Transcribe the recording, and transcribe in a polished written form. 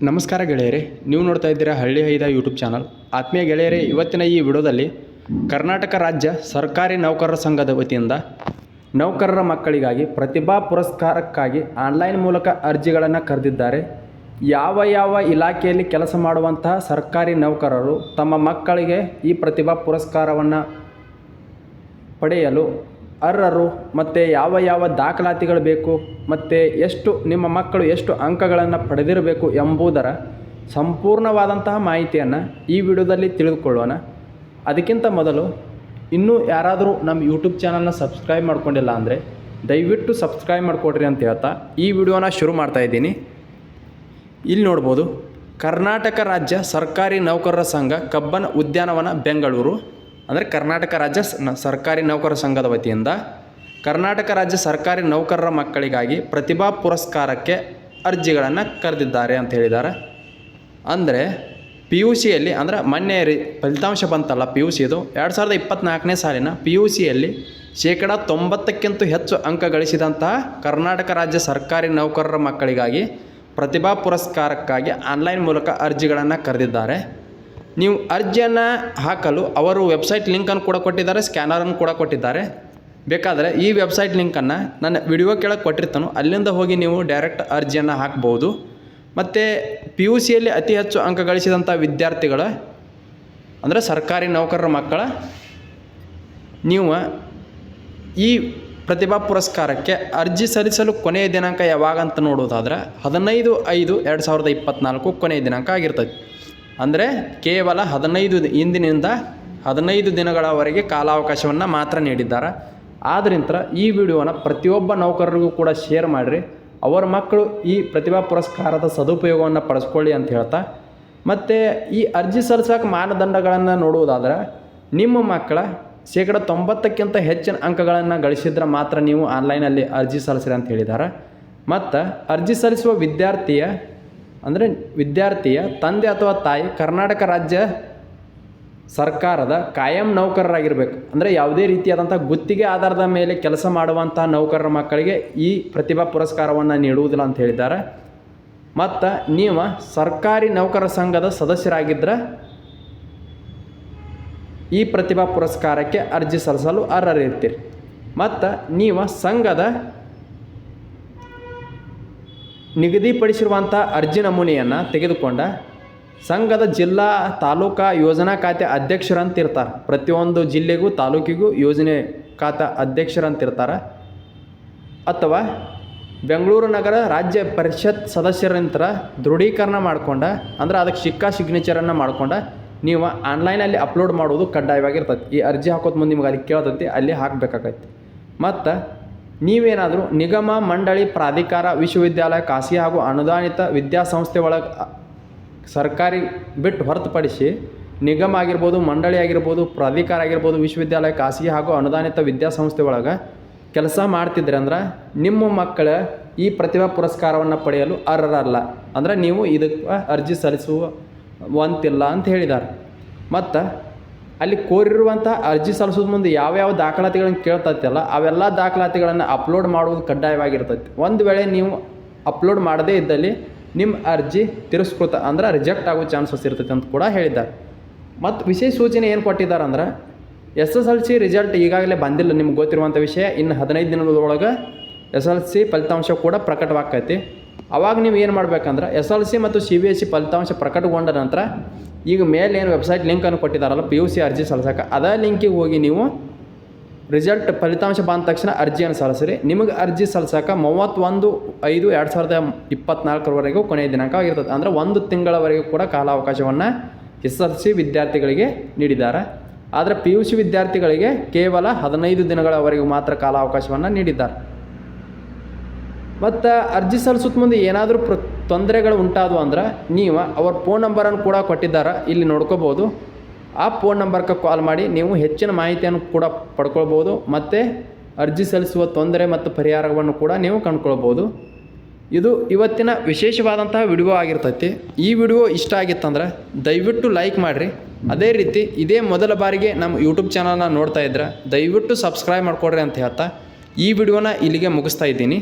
ನಮಸ್ಕಾರ ಗೆಳೆಯರೇ, ನೀವು ನೋಡ್ತಾ ಇದ್ದೀರಾ ಹಳ್ಳಿ ಹೈದ ಯೂಟ್ಯೂಬ್ ಚಾನಲ್. ಆತ್ಮೀಯ ಗೆಳೆಯರೇ, ಇವತ್ತಿನ ಈ ವಿಡಿಯೋದಲ್ಲಿ ಕರ್ನಾಟಕ ರಾಜ್ಯ ಸರ್ಕಾರಿ ನೌಕರರ ಸಂಘದ ವತಿಯಿಂದ ನೌಕರರ ಮಕ್ಕಳಿಗಾಗಿ ಪ್ರತಿಭಾ ಪುರಸ್ಕಾರಕ್ಕಾಗಿ ಆನ್ಲೈನ್ ಮೂಲಕ ಅರ್ಜಿಗಳನ್ನು ಕರೆದಿದ್ದಾರೆ. ಯಾವ ಇಲಾಖೆಯಲ್ಲಿ ಕೆಲಸ ಮಾಡುವಂತಹ ಸರ್ಕಾರಿ ನೌಕರರು ತಮ್ಮ ಮಕ್ಕಳಿಗೆ ಈ ಪ್ರತಿಭಾ ಪುರಸ್ಕಾರವನ್ನು ಪಡೆಯಲು ಅರ್ಹರು ಮತ್ತು ಯಾವ ದಾಖಲಾತಿಗಳು ಬೇಕು ಮತ್ತು ನಿಮ್ಮ ಮಕ್ಕಳು ಎಷ್ಟು ಅಂಕಗಳನ್ನು ಪಡೆದಿರಬೇಕು ಎಂಬುದರ ಸಂಪೂರ್ಣವಾದಂತಹ ಮಾಹಿತಿಯನ್ನು ಈ ವಿಡಿಯೋದಲ್ಲಿ ತಿಳಿದುಕೊಳ್ಳೋಣ. ಅದಕ್ಕಿಂತ ಮೊದಲು ಇನ್ನೂ ಯಾರಾದರೂ ನಮ್ಮ ಯೂಟ್ಯೂಬ್ ಚಾನಲ್ನ ಸಬ್ಸ್ಕ್ರೈಬ್ ಮಾಡ್ಕೊಂಡಿಲ್ಲ ಅಂದರೆ ದಯವಿಟ್ಟು ಸಬ್ಸ್ಕ್ರೈಬ್ ಮಾಡಿಕೊಡ್ರಿ ಅಂತ ಹೇಳ್ತಾ ಈ ವಿಡಿಯೋನ ಶುರು ಮಾಡ್ತಾ ಇದ್ದೀನಿ. ಇಲ್ಲಿ ನೋಡ್ಬೋದು, ಕರ್ನಾಟಕ ರಾಜ್ಯ ಸರ್ಕಾರಿ ನೌಕರರ ಸಂಘ ಕಬ್ಬನ್ ಉದ್ಯಾನವನ ಬೆಂಗಳೂರು, ಅಂದರೆ ಕರ್ನಾಟಕ ರಾಜ್ಯ ಸರ್ಕಾರಿ ನೌಕರರ ಸಂಘದ ವತಿಯಿಂದ ಕರ್ನಾಟಕ ರಾಜ್ಯ ಸರ್ಕಾರಿ ನೌಕರರ ಮಕ್ಕಳಿಗಾಗಿ ಪ್ರತಿಭಾ ಪುರಸ್ಕಾರಕ್ಕೆ ಅರ್ಜಿಗಳನ್ನು ಕರೆದಿದ್ದಾರೆ ಅಂತ ಹೇಳಿದ್ದಾರೆ. ಅಂದರೆ PUCಯಲ್ಲಿ, ಅಂದರೆ ಮೊನ್ನೆ ಫಲಿತಾಂಶ ಬಂತಲ್ಲ PUCದು 2024ನೇ ಸಾಲಿನ PUCಯಲ್ಲಿ 90%ಕ್ಕಿಂತ ಹೆಚ್ಚು ಅಂಕ ಗಳಿಸಿದಂತಹ ಕರ್ನಾಟಕ ರಾಜ್ಯ ಸರ್ಕಾರಿ ನೌಕರರ ಮಕ್ಕಳಿಗಾಗಿ ಪ್ರತಿಭಾ ಪುರಸ್ಕಾರಕ್ಕಾಗಿ ಆನ್ಲೈನ್ ಮೂಲಕ ಅರ್ಜಿಗಳನ್ನು ಕರೆದಿದ್ದಾರೆ. ನೀವು ಅರ್ಜಿಯನ್ನು ಹಾಕಲು ಅವರು ವೆಬ್ಸೈಟ್ ಲಿಂಕನ್ನು ಕೂಡ ಕೊಟ್ಟಿದ್ದಾರೆ, ಸ್ಕ್ಯಾನರನ್ನು ಕೂಡ ಕೊಟ್ಟಿದ್ದಾರೆ. ಬೇಕಾದರೆ ಈ ವೆಬ್ಸೈಟ್ ಲಿಂಕನ್ನು ನನ್ನ ವಿಡಿಯೋ ಕೆಳಗೆ ಕೊಟ್ಟಿರ್ತಾನೋ ಅಲ್ಲಿಂದ ಹೋಗಿ ನೀವು ಡೈರೆಕ್ಟ್ ಅರ್ಜಿಯನ್ನು ಹಾಕ್ಬೋದು. ಮತ್ತು PUCಯಲ್ಲಿ ಅತಿ ಹೆಚ್ಚು ಅಂಕ ಗಳಿಸಿದಂಥ ವಿದ್ಯಾರ್ಥಿಗಳ, ಅಂದರೆ ಸರ್ಕಾರಿ ನೌಕರರ ಮಕ್ಕಳ, ನೀವು ಈ ಪ್ರತಿಭಾ ಪುರಸ್ಕಾರಕ್ಕೆ ಅರ್ಜಿ ಸಲ್ಲಿಸಲು ಕೊನೆಯ ದಿನಾಂಕ ಯಾವಾಗ ಅಂತ ನೋಡೋದಾದ್ರೆ 15/5/2024 ಕೊನೆಯ ದಿನಾಂಕ ಆಗಿರ್ತದೆ. ಅಂದರೆ ಕೇವಲ 15 ದಿನಗಳವರೆಗೆ ಕಾಲಾವಕಾಶವನ್ನು ಮಾತ್ರ ನೀಡಿದ್ದಾರೆ. ಆದ್ದರಿಂದ ಈ ವಿಡಿಯೋನ ಪ್ರತಿಯೊಬ್ಬ ನೌಕರರಿಗೂ ಕೂಡ ಶೇರ್ ಮಾಡಿರಿ, ಅವರ ಮಕ್ಕಳು ಈ ಪ್ರತಿಭಾ ಪುರಸ್ಕಾರದ ಸದುಪಯೋಗವನ್ನು ಪಡಿಸ್ಕೊಳ್ಳಿ ಅಂತ ಹೇಳ್ತಾ, ಮತ್ತು ಈ ಅರ್ಜಿ ಸಲ್ಲಿಸೋಕೆ ಮಾನದಂಡಗಳನ್ನು ನೋಡುವುದಾದ್ರೆ ನಿಮ್ಮ ಮಕ್ಕಳ 90%ಕ್ಕಿಂತ ಹೆಚ್ಚಿನ ಅಂಕಗಳನ್ನು ಗಳಿಸಿದ್ರೆ ಮಾತ್ರ ನೀವು ಆನ್ಲೈನಲ್ಲಿ ಅರ್ಜಿ ಸಲ್ಲಿಸಿರಿ ಅಂತ ಹೇಳಿದ್ದಾರೆ. ಮತ್ತು ಅರ್ಜಿ ಸಲ್ಲಿಸುವ ವಿದ್ಯಾರ್ಥಿಯ ತಂದೆ ಅಥವಾ ತಾಯಿ ಕರ್ನಾಟಕ ರಾಜ್ಯ ಸರ್ಕಾರದ ಕಾಯಂ ನೌಕರರಾಗಿರಬೇಕು. ಅಂದರೆ ಯಾವುದೇ ರೀತಿಯಾದಂಥ ಗುತ್ತಿಗೆ ಆಧಾರದ ಮೇಲೆ ಕೆಲಸ ಮಾಡುವಂಥ ನೌಕರರ ಮಕ್ಕಳಿಗೆ ಈ ಪ್ರತಿಭಾ ಪುರಸ್ಕಾರವನ್ನು ನೀಡುವುದಿಲ್ಲ ಅಂತ ಹೇಳಿದ್ದಾರೆ. ಮತ್ತು ನೀವು ಸರ್ಕಾರಿ ನೌಕರರ ಸಂಘದ ಸದಸ್ಯರಾಗಿದ್ದರೆ ಈ ಪ್ರತಿಭಾ ಪುರಸ್ಕಾರಕ್ಕೆ ಅರ್ಜಿ ಸಲ್ಲಿಸಲು ಅರ್ಹರಿರ್ತೀರಿ. ಮತ್ತು ನೀವು ಸಂಘದ ನಿಗದಿಪಡಿಸಿರುವಂಥ ಅರ್ಜಿ ನಮೂನೆಯನ್ನು ತೆಗೆದುಕೊಂಡ ಸಂಘದ ಜಿಲ್ಲಾ ತಾಲೂಕಾ ಯೋಜನಾ ಖಾತೆ ಅಧ್ಯಕ್ಷರಂತಿರ್ತಾರೆ. ಪ್ರತಿಯೊಂದು ಜಿಲ್ಲೆಗೂ ತಾಲೂಕಿಗೂ ಯೋಜನೆ ಖಾತೆ ಅಧ್ಯಕ್ಷರಂತಿರ್ತಾರೆ. ಅಥವಾ ಬೆಂಗಳೂರು ನಗರ ರಾಜ್ಯ ಪರಿಷತ್ ಸದಸ್ಯರಂತರ ದೃಢೀಕರಣ ಮಾಡ್ಕೊಂಡ, ಅಂದರೆ ಅದಕ್ಕೆ ಸಿಗ್ನೇಚರನ್ನು ಮಾಡ್ಕೊಂಡ ನೀವು ಆನ್ಲೈನಲ್ಲಿ ಅಪ್ಲೋಡ್ ಮಾಡೋದು ಕಡ್ಡಾಯವಾಗಿರ್ತದೆ. ಈ ಅರ್ಜಿ ಹಾಕೋದು ಮುಂದೆ ನಿಮ್ಗೆ ಅಲ್ಲಿ ಕೇಳ್ತೈತಿ, ಅಲ್ಲಿ ಹಾಕಬೇಕಾಗೈತಿ. ಮತ್ತು ನೀವೇನಾದರೂ ನಿಗಮ, ಮಂಡಳಿ, ಪ್ರಾಧಿಕಾರ, ವಿಶ್ವವಿದ್ಯಾಲಯ, ಖಾಸಗಿ ಹಾಗೂ ಅನುದಾನಿತ ವಿದ್ಯಾಸಂಸ್ಥೆ ಒಳಗೆ ಸರ್ಕಾರಿ ಬಿಟ್ಟು ಹೊರತುಪಡಿಸಿ ನಿಗಮ ಆಗಿರ್ಬೋದು, ಮಂಡಳಿ ಆಗಿರ್ಬೋದು, ಪ್ರಾಧಿಕಾರ ಆಗಿರ್ಬೋದು, ವಿಶ್ವವಿದ್ಯಾಲಯ, ಖಾಸಗಿ ಹಾಗೂ ಅನುದಾನಿತ ವಿದ್ಯಾಸಂಸ್ಥೆ ಒಳಗೆ ಕೆಲಸ ಮಾಡ್ತಿದ್ರೆ ಅಂದ್ರೆ ನಿಮ್ಮ ಮಕ್ಕಳ ಈ ಪ್ರತಿಭಾ ಪುರಸ್ಕಾರವನ್ನು ಪಡೆಯಲು ಅರ್ಹರಲ್ಲ. ಅಂದರೆ ನೀವು ಇದಕ್ಕೆ ಅರ್ಜಿ ಸಲ್ಲಿಸುವಂತಿಲ್ಲ ಅಂತ ಹೇಳಿದ್ದಾರೆ. ಮತ್ತು ಅಲ್ಲಿ ಕೋರಿರುವಂಥ ಅರ್ಜಿ ಸಲ್ಲಿಸೋದು ಮುಂದೆ ಯಾವ ದಾಖಲಾತಿಗಳನ್ನು ಕೇಳ್ತೈತಲ್ಲ ಅವೆಲ್ಲ ದಾಖಲಾತಿಗಳನ್ನು ಅಪ್ಲೋಡ್ ಮಾಡುವುದು ಕಡ್ಡಾಯವಾಗಿರ್ತೈತಿ. ಒಂದು ವೇಳೆ ನೀವು ಅಪ್ಲೋಡ್ ಮಾಡದೇ ಇದ್ದಲ್ಲಿ ನಿಮ್ಮ ಅರ್ಜಿ ತಿರಸ್ಕೃತ, ಅಂದರೆ ರಿಜೆಕ್ಟ್ ಆಗೋ ಚಾನ್ಸಸ್ ಇರ್ತೈತೆ ಅಂತ ಕೂಡ ಹೇಳಿದ್ದಾರೆ. ಮತ್ತು ವಿಶೇಷ ಸೂಚನೆ ಏನು ಕೊಟ್ಟಿದ್ದಾರೆ ಅಂದ್ರೆ SSLC ರಿಸಲ್ಟ್ ಈಗಾಗಲೇ ಬಂದಿಲ್ಲ, ನಿಮ್ಗೆ ಗೊತ್ತಿರುವಂಥ ವಿಷಯ. ಇನ್ನು 15 ದಿನದೊಳಗೆ SSLC ಫಲಿತಾಂಶ ಕೂಡ ಪ್ರಕಟವಾಗ್ತೈತಿ. ಆವಾಗ ನೀವು ಏನು ಮಾಡಬೇಕಂದ್ರೆ SSLC ಮತ್ತು CBSE ಫಲಿತಾಂಶ ಪ್ರಕಟಗೊಂಡ ನಂತರ ಈಗ ಮೇಲೆ ಏನು ವೆಬ್ಸೈಟ್ ಲಿಂಕನ್ನು ಕೊಟ್ಟಿದ್ದಾರಲ್ಲ PUC ಅರ್ಜಿ ಸಲ್ಲಿಸೋಕೆ, ಅದೇ ಲಿಂಕಿಗೆ ಹೋಗಿ ನೀವು ರಿಸಲ್ಟ್ ಫಲಿತಾಂಶ ಬಂದ ತಕ್ಷಣ ಅರ್ಜಿಯನ್ನು ಸಲ್ಲಿಸಿರಿ. ನಿಮಗೆ ಅರ್ಜಿ ಸಲ್ಲಿಸೋಕೆ 31/5/2024 ಕೊನೆಯ ದಿನಾಂಕ ಆಗಿರ್ತದೆ. ಅಂದರೆ 1 ತಿಂಗಳವರೆಗೂ ಕೂಡ ಕಾಲಾವಕಾಶವನ್ನು SSLC ವಿದ್ಯಾರ್ಥಿಗಳಿಗೆ ನೀಡಿದ್ದಾರೆ. ಆದರೆ PUC ವಿದ್ಯಾರ್ಥಿಗಳಿಗೆ ಕೇವಲ 15 ದಿನಗಳವರೆಗೂ ಮಾತ್ರ ಕಾಲಾವಕಾಶವನ್ನು ನೀಡಿದ್ದಾರೆ. ಮತ್ತು ಅರ್ಜಿ ಸಲ್ಲಿಸೋದು ಮುಂದೆ ಏನಾದರೂ ತೊಂದರೆಗಳು ಉಂಟಾದವು ಅಂದ್ರೆ ನೀವು ಅವ್ರ ಫೋನ್ ನಂಬರನ್ನು ಕೂಡ ಕೊಟ್ಟಿದ್ದಾರೆ, ಇಲ್ಲಿ ನೋಡ್ಕೋಬೋದು. ಆ ಫೋನ್ ನಂಬರ್ಗೆ ಕಾಲ್ ಮಾಡಿ ನೀವು ಹೆಚ್ಚಿನ ಮಾಹಿತಿಯನ್ನು ಕೂಡ ಪಡ್ಕೊಳ್ಬೋದು. ಮತ್ತು ಅರ್ಜಿ ಸಲ್ಲಿಸುವ ತೊಂದರೆ ಮತ್ತು ಪರಿಹಾರವನ್ನು ಕೂಡ ನೀವು ಕಂಡುಕೊಳ್ಬೋದು. ಇದು ಇವತ್ತಿನ ವಿಶೇಷವಾದಂತಹ ವಿಡಿಯೋ ಆಗಿರ್ತೈತಿ. ಈ ವಿಡಿಯೋ ಇಷ್ಟ ಆಗಿತ್ತಂದ್ರೆ ದಯವಿಟ್ಟು ಲೈಕ್ ಮಾಡಿರಿ. ಅದೇ ರೀತಿ ಇದೇ ಮೊದಲ ಬಾರಿಗೆ ನಮ್ಮ ಯೂಟ್ಯೂಬ್ ಚಾನಲ್ನ ನೋಡ್ತಾ ಇದ್ರೆ ದಯವಿಟ್ಟು ಸಬ್ಸ್ಕ್ರೈಬ್ ಮಾಡಿಕೊಡ್ರಿ ಅಂತ ಹೇಳ್ತಾ ಈ ವಿಡಿಯೋನ ಇಲ್ಲಿಗೆ ಮುಗಿಸ್ತಾ ಇದ್ದೀನಿ.